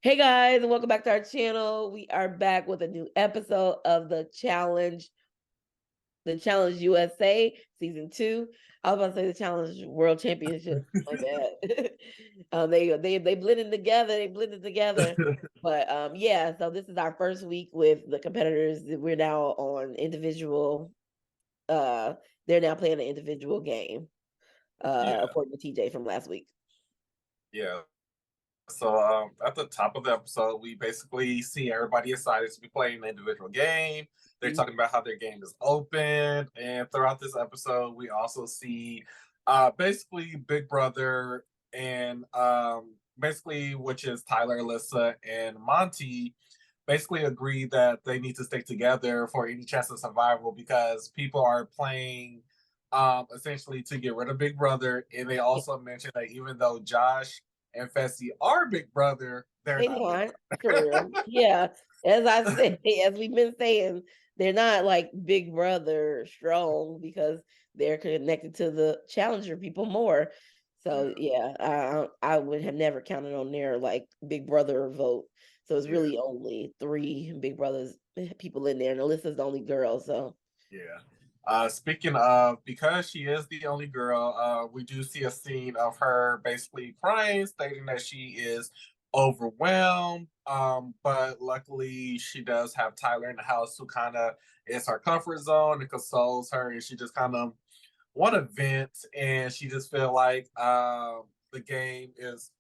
Hey guys, and welcome back to our channel. We are back with a new episode of the Challenge USA season 2. I was about to say the Challenge World Championship. My bad. They blended together. They blended together. But yeah. So this is our first week with the competitors. We're now on individual. Uh, they're now playing an individual game. Yeah, According to TJ from last week. yeah. So at the top of the episode, we basically see everybody excited to be playing an individual game. They're Mhm. talking about how their game is open, and throughout this episode, we also see basically Big Brother and basically which is Tyler, Alyssa, and Monty basically agree that they need to stick together for any chance of survival because people are playing essentially to get rid of Big Brother, and they also mentioned that even though Josh and Fessy are Big Brother, they're They not Big not for Brother. real. Yeah, as I said, as we've been saying, they're not like Big Brother strong because they're connected to the challenger people more. So Yeah, yeah, I would have never counted on their like Big Brother vote. So it's yeah, really only three Big Brothers people in there, and Alyssa's the only girl. So yeah. Speaking of, because she is the only girl, we do see a scene of her basically crying, stating that she is overwhelmed. But luckily, she does have Tyler in the house who kind of is her comfort zone and consoles her, and she just kind of want to vent, and she just feel like the game is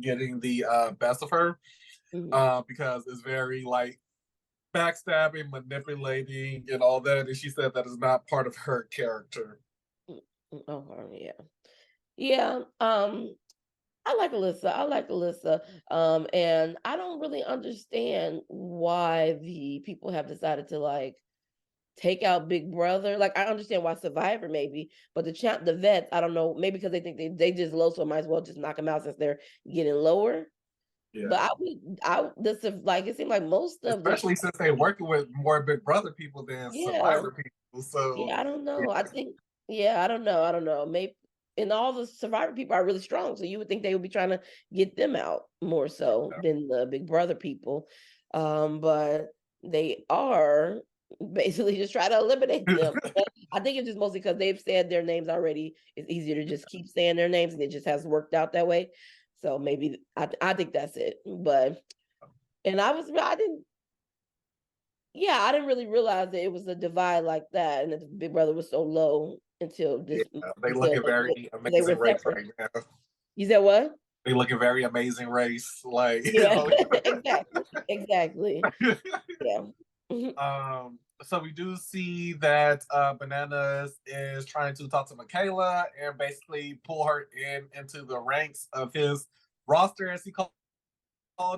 getting the best of her mhm. because it's very like backstabbing, manipulating, and all that. And she said that is not part of her character. Oh yeah, yeah. I like Alyssa. I like Alyssa. And I don't really understand why the people have decided to like take out Big Brother. Like I understand why Survivor maybe, but the vets, I don't know, maybe because they think they just low, so might as well just knock them out since they're getting lower. But Yeah. like it seemed like most of the Especially since they're working with more Big Brother people than yeah, Survivor people. So, yeah, I don't know. I yeah. think yeah, I don't know. I don't know. Maybe and all the Survivor people are really strong, so you would think they would be trying to get them out more so than the Big Brother people. But they are basically just try to eliminate them. But I think it's just mostly because they've said their names already. It's easier to just keep saying their names, and it just has worked out that way. So maybe I think that's it. But and I didn't yeah, I didn't really realize that it was a divide like that, and that the Big Brother was so low until Yeah, this they until looking very they were amazing race separate. right now. You said what? They looking very amazing race. Like, Yeah, exactly, exactly. Yeah. Mhm. so we do see that Bananas is trying to talk to Michaela and basically pull her into the ranks of his roster, as he called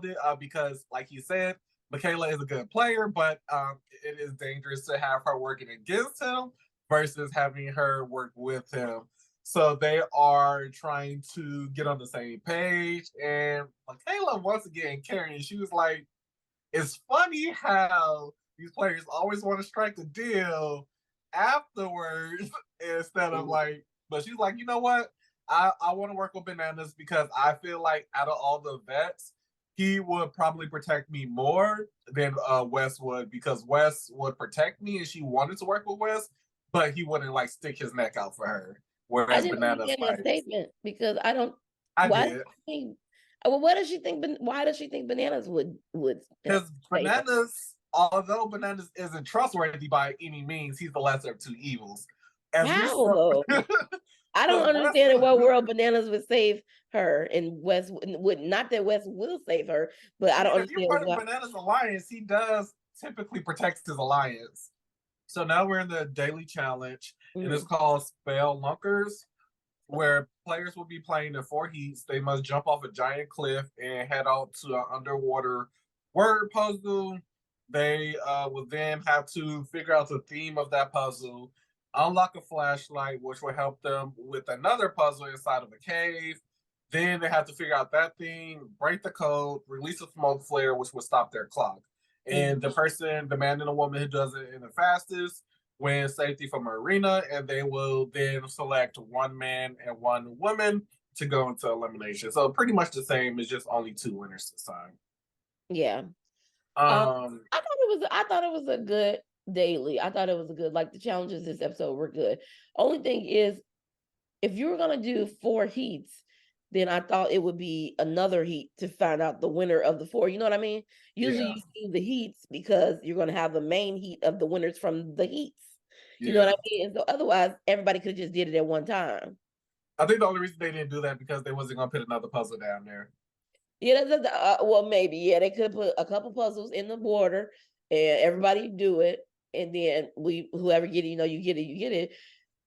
it, because, like he said, Michaela is a good player, but it is dangerous to have her working against him versus having her work with him. So they are trying to get on the same page. And Michaela, once again, carrying, she was like, it's funny how these players always want to strike the deal afterwards instead of like, but she's like, you know what? I want to work with Bananas because I feel like out of all the vets, he would probably protect me more than Wes would because Wes would protect me and she wanted to work with Wes, but he wouldn't like stick his neck out for her. I Whereas didn't Bananas, understand that like, statement because I don't. I Why does did. she think? Well, what does she think? Why does she think Bananas would Because say her? although Bananas isn't trustworthy by any means, he's the lesser of two evils. As we How saw, though? I don't because Wes, understand in what world Bananas would save her, and West would not that West will save her, but I I don't mean, if you're understand part of what. Bananas Alliance, he does typically protect his alliance. So now we're in the daily challenge, and it's Mhm. called Spell Lunkers, where players will be playing in four heats. They must jump off a giant cliff and head out to an underwater word puzzle. They will then have to figure out the theme of that puzzle, unlock a flashlight, which will help them with another puzzle inside of a cave. Then they have to figure out that thing, break the code, release a smoke flare, which will stop their clock. And the person, the man and the woman who does it in the fastest, win safety from arena, and they will then select one man and one woman to go into elimination. So pretty much the same, it's just only two winners this time. Yeah. Um, I thought it was a good daily. I thought it was a good, like, the challenges this episode were good. Only thing is, if you were gonna do 4 heats, then I thought it would be another heat to find out the winner of the 4, you know what I mean? Usually yeah, you do the heats because you're gonna have the main heat of the winners from the heats. You know what yeah. I mean? And so otherwise, everybody could just did it at one time. I think the only reason they didn't do that because they wasn't gonna put another puzzle down there. Yeah, well, maybe. Yeah, they could put a couple puzzles in the border and everybody do it. And then whoever get it, you get it, you get it.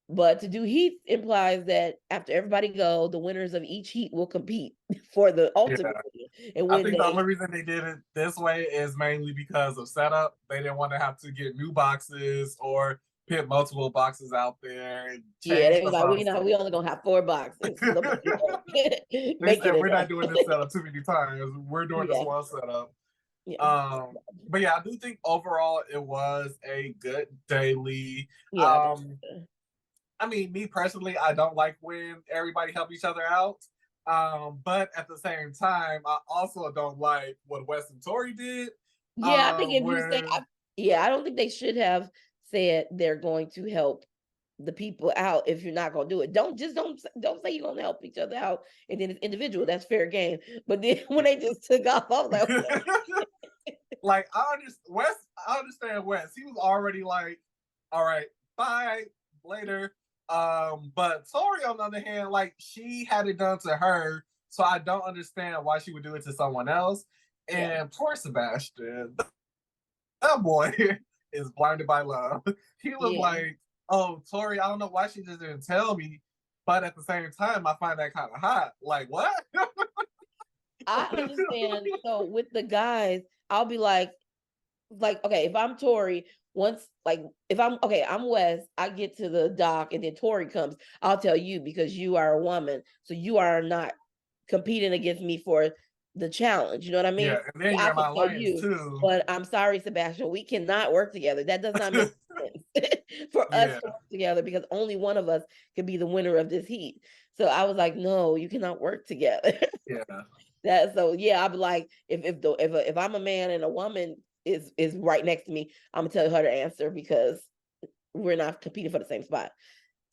But to do heats implies that after everybody go, the winners of each heat will compete for the Yeah. ultimate winner. And I when think the they, only reason they did it this way is mainly because of setup. They didn't want to have to get new boxes or put multiple boxes out there and yeah, change they the was like, sauce. we only gonna have 4 boxes. Nobody They make it said we're not enough. doing this setup too many times. We're doing this Yeah, one setup. yeah, But yeah, I do think overall it was a good daily. yeah. I mean, me personally, I don't like when everybody help each other out. But at the same time, I also don't like what Wes and Tori did. Yeah, I think if you say, Where yeah, I don't think they should have said they're going to help the people out if you're not gonna do it. Don't say you're gonna help each other out and then it's individual. That's fair game. But then when they just took off, I was like, like I understand Wes. He was already like, all right, bye, later. But Tori, on the other hand, like she had it done to her, so I don't understand why she would do it to someone else. yeah, And poor Sebastian, that boy is blinded by love. He was yeah. like, "Oh, Tori, I don't know why she just didn't tell me, but at the same time, I find that kind of hot." Like what? I understand. So with the guys, I'll be like, okay, if I'm Tori, once like if I'm okay, I'm Wes, I get to the dock and then Tori comes, I'll tell you because you are a woman, so you are not competing against me for the challenge. You know what I Yeah, mean? and then I you're in can my tell alliance you, too. but I'm sorry, Sebastian, we cannot work together. That does not make sense for us Yeah, to work together because only one of us can be the winner of this heat. So I was like, no, you cannot work together. yeah, That so yeah, I'd be like, if I'm a man and a woman is right next to me, I'm gonna tell her to answer because we're not competing for the same spot.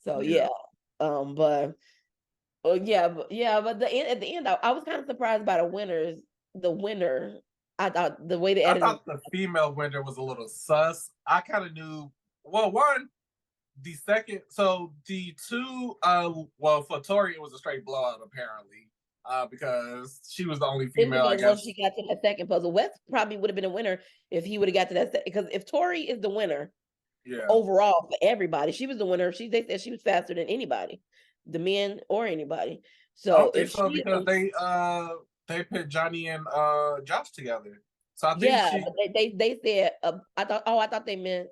So yeah. yeah, but but at the end, I was kind of surprised by the winners. The winner, I thought the way they I edited, thought the female winner was a little sus. I kind of knew. Well, one, the second, so the two, well, for Tori, it was a straight blowout apparently, because she was the only it was female, I because once guess. she got to that second puzzle, West probably would have been a winner if he would have got to that. Because if Tori is the winner Yeah, overall for everybody, she was the winner. They said she was faster than anybody, the men or anybody. I So don't think if so she is because they put Johnny and Josh together. So I think yeah, she. but they said I thought they meant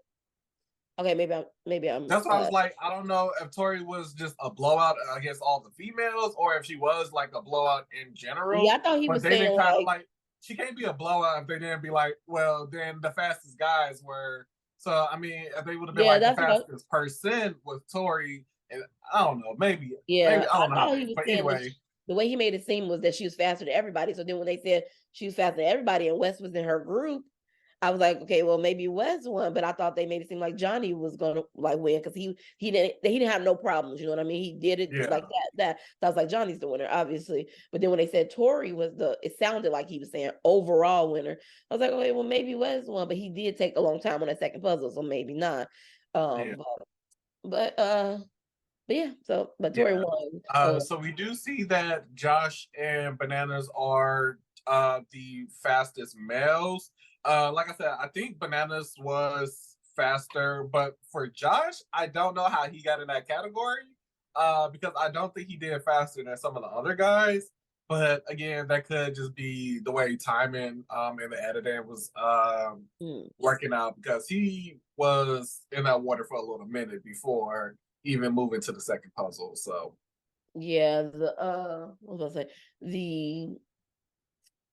okay, maybe I'm That's why I was like, I don't know if Tori was just a blowout against all the females, or if she was like a blowout in yeah, general. I thought he But was they saying didn't kind of like like she can't be a blowout if they didn't be like, well, then the fastest guys were. So I mean, if they would have been yeah, like the that's what fastest person with Tori, and I don't know, maybe yeah, I I don't know how thought they. he was But saying that anyway, the way he made it seem was that she was faster than everybody. So then when they said she was faster than everybody and West was in her group, I was like, okay, well maybe West won, but I thought they made it seem like Johnny was gonna like win because he didn't have no problems. You know what I mean? He did it yeah, like that. So I was like, Johnny's the winner, obviously. But then when they said Tori was it sounded like he was saying overall winner. I was like, okay, well maybe West won, but he did take a long time on that second puzzle, so maybe not. yeah, Um, but yeah, but Tori yeah. won. So we do see that Josh and Bananas are the fastest males. Like I said, I think Bananas was faster, but for Josh, I don't know how he got in that category. Because I don't think he did faster than some of the other guys. But again, that could just be the way timing and the editing was Mm, working out because he was in that water for a little minute before even moving to the second puzzle. So yeah, what was I say? The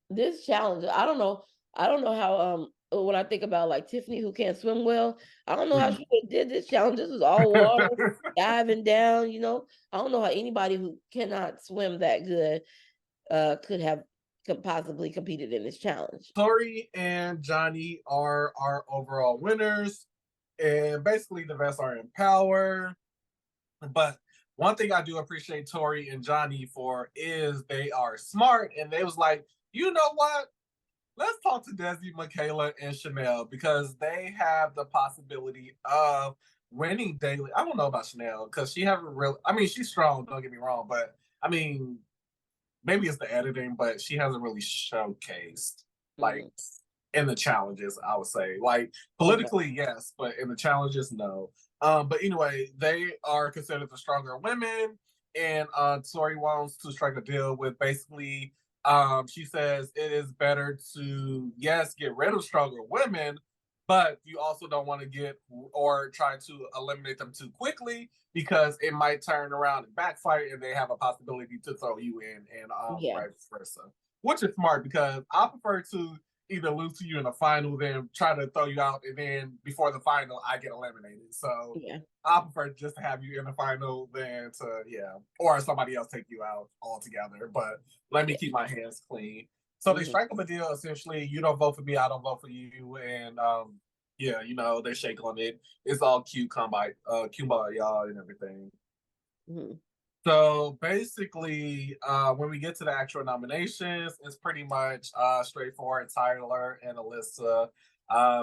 this challenge, I don't know how when I think about like Tiffany who can't swim well, I don't know how she did this challenge. This was all water, diving down, I don't know how anybody who cannot swim that good could have could possibly competed in this challenge. Tori and Johnny are our overall winners, and basically the vets are in power. But one thing I do appreciate Tori and Johnny for is they are smart, and they was like, you know what? Let's talk to Desi, Michaela, and Chanel because they have the possibility of winning daily. I don't know about Chanel because she haven't really. I mean, she's strong. Don't get me wrong, but I mean, maybe it's the editing, but she hasn't really showcased like Mhm. in the challenges. I would say like Okay. politically, yes, but in the challenges, no. But anyway, they are considered the stronger women, and Tori wants to strike a deal with basically. She says it is better to yes get rid of stronger women, but you also don't want to get or try to eliminate them too quickly because it might turn around and backfire and they have a possibility to throw you in and Yeah. vice versa. Which is smart because I prefer to either lose to you in the final than try to throw you out and then before the final I get eliminated. So Yeah. I prefer just to have you in the final than to or somebody else take you out altogether. But let me Yeah. keep my hands clean. So they Mhm. strike up a deal essentially. You don't vote for me, I don't vote for you, and they shake on it. It's all cute, kumbaya and everything. Mhm. So basically, when we get to the actual nominations, it's pretty much straightforward. Tyler and Alyssa,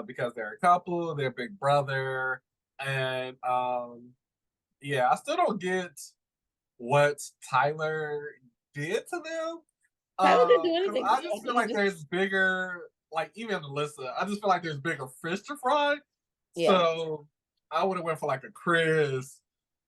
because they're a couple, they're big brother, and I still don't get what Tyler did to them. Tyler didn't do 'Cause anything to I you. I just feel think he like just there's bigger, like even Alyssa. I just feel like there's bigger fish to fry. yeah. So I would have went for like a Chris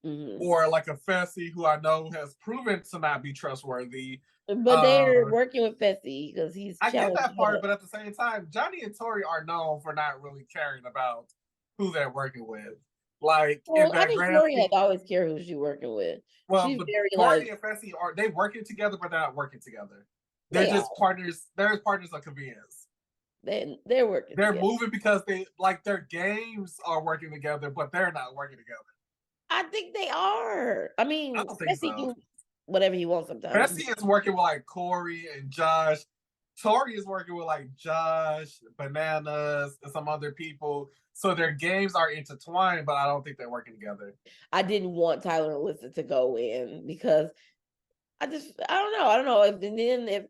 Mhm. or like a Fessy, who I know has proven to not be trustworthy. But they're Uh, working with Fessy because he's I get challenged that her. part, but at the same time, Johnny and Tori are known for not really caring about who they're working with. Like in Well, I that think grand Tori has scheme, always cared who she's working with. well, She's but very like Tori and Fessy are they working together, but they're not working together. They're they are. just partners. They're partners of convenience. They're working They're together. moving because they like their games are working together, but they're not working together. I think they are. I I mean, don't think Fessy so. do whatever he wants sometimes. Bessie is working with like Corey and Josh. Tori is working with like Josh, Bananas, and some other people. So their games are intertwined, but I don't think they're working together. I didn't want Tyler and Alyssa to go in because I don't know. I don't know if and then if